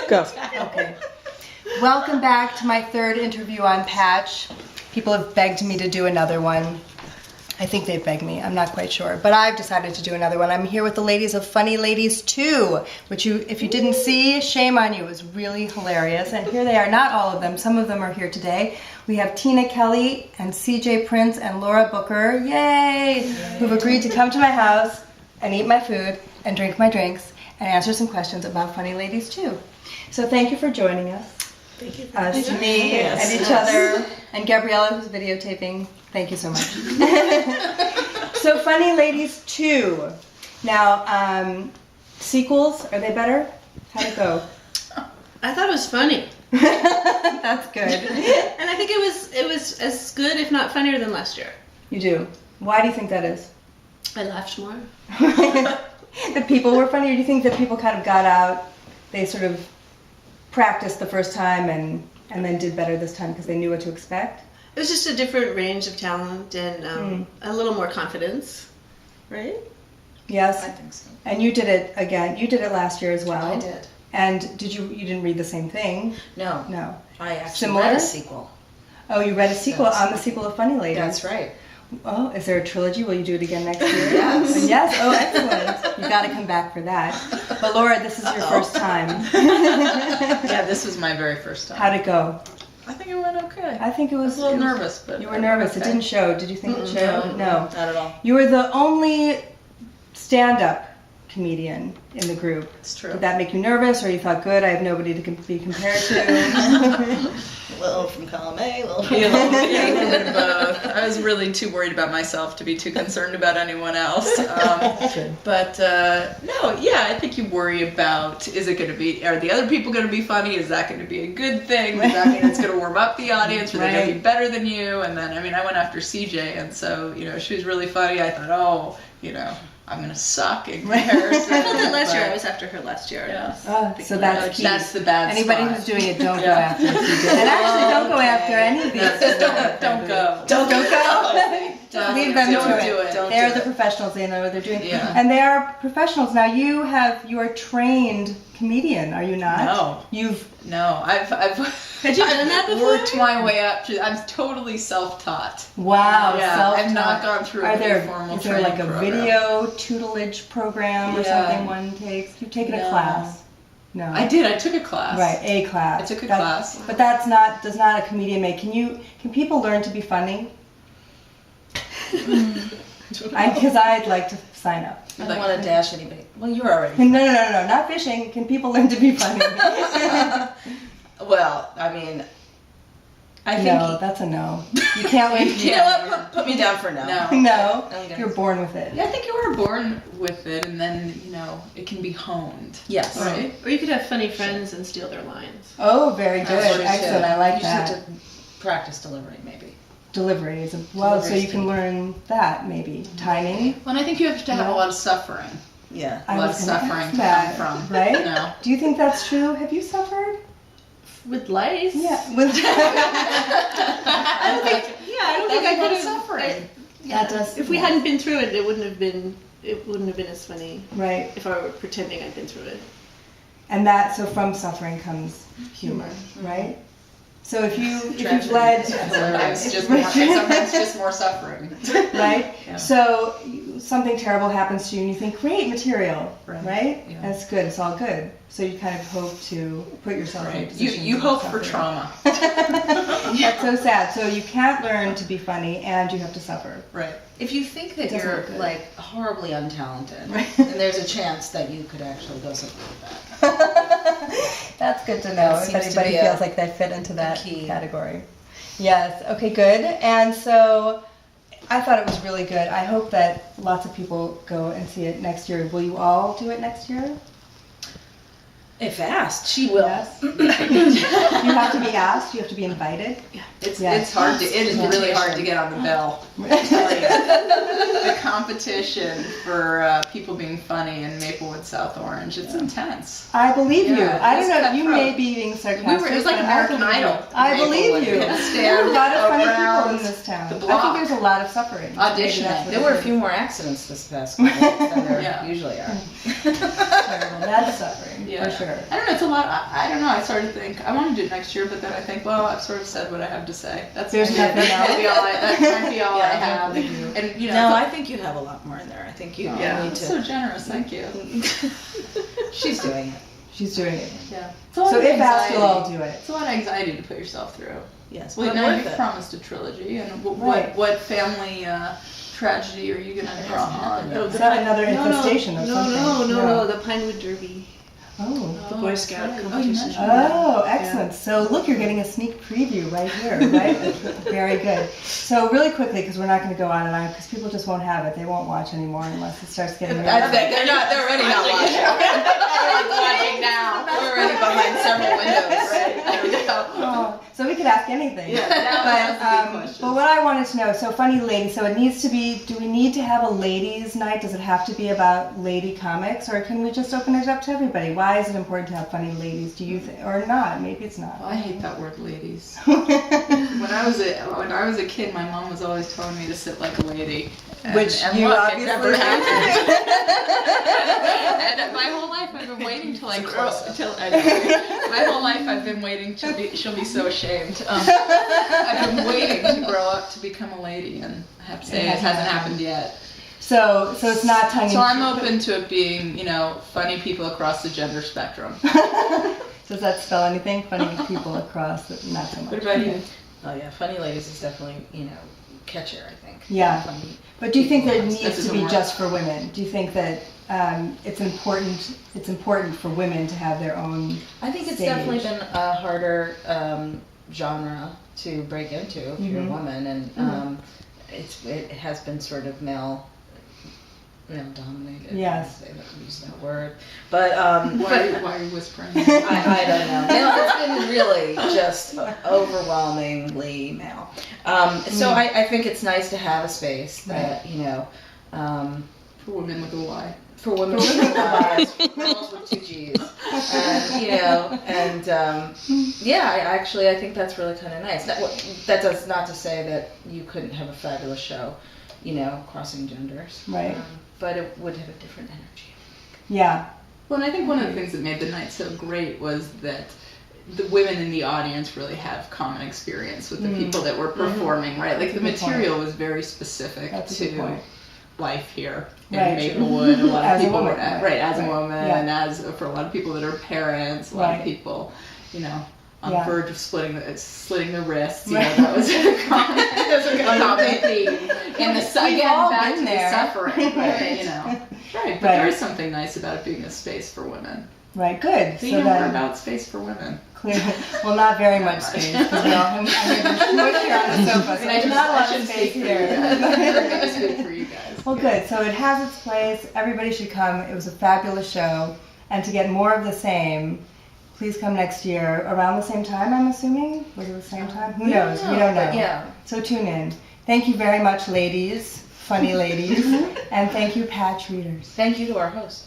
Go. Okay. Welcome back to my third interview on Patch. People have begged me to do another one. I think they've begged me. I'm not quite sure. But I've decided to do another one. I'm here with the ladies of Funny Ladies 2, which if you didn't see, shame on you. It was really hilarious. And here they are. Not all of them. Some of them are here today. We have Tina Kelley and CJ Prince and Laura Booker, yay, who've agreed to come to my house and eat my food and drink my drinks and answer some questions about Funny Ladies 2. So thank you for joining us. Thank you. Us, me, and each other, and Gabriella who's videotaping. Thank you so much. So Funny Ladies 2. Now, sequels, are they better? How'd it go? I thought it was funny. That's good. And I think it was as good, if not funnier, than last year. You do? Why do you think that is? I laughed more. The people were funny, or do you think that people kind of got out, they sort of practiced the first time and then did better this time because they knew what to expect? It was just a different range of talent and a little more confidence, right? Yes? I think so. And you did it again. You did it last year as well. I did. And you didn't read the same thing? No. No. I actually Similar? read a sequel. Oh, you read a sequel Yes. on the sequel of Funny Ladies. That's right. Oh, is there a trilogy? Will you do it again next year? Yes. Yes? Oh, excellent. You got to come back for that. But Laura, this is your first time. Yeah, this was my very first time. How'd it go? I think it went okay. I think it was... I was a little nervous, but... You were nervous. okay. It didn't show. Did you think it showed? No. Not at all. You were the only stand-up comedian in the group. It's true. Did that make you nervous, or you thought, good, I have nobody to be compared to? A little from column A, a little from Yeah, column a B. little bit of both. I was really too worried about myself to be too concerned about anyone else. But no, yeah, I think you worry about, is it going to be, are the other people going to be funny? Is that going to be a good thing? Does that mean it's going to warm up the audience? Are they going to be better than you? And then, I mean, I went after CJ, and so, she was really funny. I thought, I'm going to suck in comparison. I felt it last year. I was after her last year. Yeah. So that's key. That's the bad Anybody spot. who's doing it, don't go after CJ. And actually, don't go after any of these. Don't go. Don't go. Leave them Don't to do it. it. They're the professionals. They know what they're doing. Yeah. And they are professionals. Now, you are a trained comedian, are you not? No. I've Had you done that before? worked my way up to. I'm totally self-taught. Wow. Yeah, self-taught. I've not gone through Are a there, formal is there like a training program. video tutelage program or Yeah. something one takes? You've taken a No. class? No. I did. I took a class. Right, a class. I took a class. But does not a comedian make? Can people learn to be funny? Because I'd like to sign up. I don't want to dash anybody. Well, you're already. No, not fishing. Can people learn to be funny? Well, I mean, I think. No, that's a no. You can't learn to be You know what? Put me down for no. No. No, Okay. you're born with it. Yeah, I think you were born with it, and then it can be honed. Yes. Right. Or you could have funny friends and steal their lines. Oh, very good. That's true, Excellent. too. I like you that. just have to practice delivery, maybe. Delivery is well, so you can learn that maybe. Timing. Well, and I think you have to have a lot of suffering. Yeah. A lot of was gonna suffering ask to that, come from. right? No. Do you think that's true? Have you suffered? With lice? Yeah. I don't think I could have. suffering. That does. If we hadn't been through it, it wouldn't have been as funny Right. if I were pretending I'd been through it. And so from suffering comes humor, right? So if you've led, Sometimes just more suffering. right? Yeah. So something terrible happens to you and you think, great material, right? Yeah. That's good, it's all good. So you kind of hope to put yourself in a Right. position You to hope for suffer. trauma. That's so sad. So you can't learn to be funny and you have to suffer. Right. If you think that Doesn't you're look good. like horribly untalented, Right. then there's a chance that you could actually go something like that. That's good to know That if seems to anybody be feels like they fit into that key. category. Yes, okay, good. And so I thought it was really good. I hope that lots of people go and see it next year. Will you all do it next year? If asked, she will. Yes. You have to be asked, you have to be invited. It's Yes. it's hard to it is really hard to get on the bell. I tell you. The competition for people being funny in Maplewood, South Orange, it's intense. I believe you. Yeah, I don't it's know, you cutthroat. may be being sarcastic. It was like but American I believe Idol. you. I believe Maplewood. you. We had to There are a lot of funny people around in this town. the I block. think there's a lot of suffering. Maybe Auditioning. that's what There it were a is. few more accidents this past week than there Yeah. usually are. Terrible. That's suffering, Yeah. for sure. I don't know. It's a lot. I don't know. I sort of think I want to do it next year, but then I think, well, I've sort of said what I have to say. There's that nothing might be all I, that might be all I Yeah, have. And you know, No, I think you have a lot more in there. I think you yeah, need that's to. so generous. Thank you. She's doing it. She's doing it. Yeah. So if asked, you'll all do it. It's a lot of anxiety to put yourself through. Yes, Wait, but now worth you've it. promised a trilogy, and Right. what family tragedy are you gonna draw on? Is that another infestation of something? No, the Pinewood Derby, Oh. the Boy Scout right. competition. Oh, excellent. So look, you're getting a sneak preview right here, right? Very good. So really quickly, because we're not going to go on and on, because people just won't have it. They won't watch anymore unless it starts getting They're really... already not watching. Everyone's watching now. We're already behind several windows, right? There we go. Oh, so we could ask anything. Yeah, that was a good question. But what I wanted to know, so funny lady, so it needs to be, do we need to have a ladies' night? Does it have to be about lady comics, or can we just open it up to everybody? Why is it important to have funny ladies, do you think, or not? Maybe it's not. Well, I hate that word, ladies. When I was a kid, my mom was always telling me to sit like a lady. Which and you look, obviously it never happened. did. And my whole life I've been waiting till I grow. My whole life I've been waiting she'll be so ashamed. I've been waiting to grow up to become a lady, and I have to say it hasn't happened yet. So it's not tongue in cheek. So I'm open to it being, funny people across the gender spectrum. Does that spell anything? Funny people across, not so much. What about you? Oh yeah, Funny Ladies is definitely, catchier, I think. Yeah. Funny. But do you think that it This needs to isn't be work. just for women? Do you think that it's important for women to have their own I think it's stage? definitely been a harder genre to break into if you're a Mhm. woman, and it has been sort of male dominated. Yes. I don't use that word, but Why are you whispering? I don't know. No, it's been really just overwhelmingly male. So I think it's nice to have a space that For women with a Y. for women with lives, for girls with two G's, and I think that's really kind of nice. That does not to say that you couldn't have a fabulous show, crossing genders, Right. But it would have a different energy. Yeah. Well, and I think one of the things that made the night so great was that the women in the audience really have common experience with the people that were performing, right? Like the That's a good material was very specific That's a good to point. life here in Right. Maplewood. A lot As of a people woman, were right. as a Right. woman, Yeah. and as for a lot of people that are parents, a lot Right. of people, on Yeah. the verge of slitting their wrists. Right. That was a common theme. And We've all back been to there. the suffering, Right. Right, but Right. there is something nice about it being a space for women. Right. Good. So So more then, about space for women. clearly, well, not very much space because we all I'm smushed here on the sofa, so there's not a lot of space here. It's good for you guys. Well, good. So it has its place. Everybody should come. It was a fabulous show. And to get more of the same, please come next year around the same time, I'm assuming? Was it the same time? Who knows? We don't know. But yeah. So tune in. Thank you very much, ladies. Funny ladies. And thank you, Patch readers. Thank you to our host.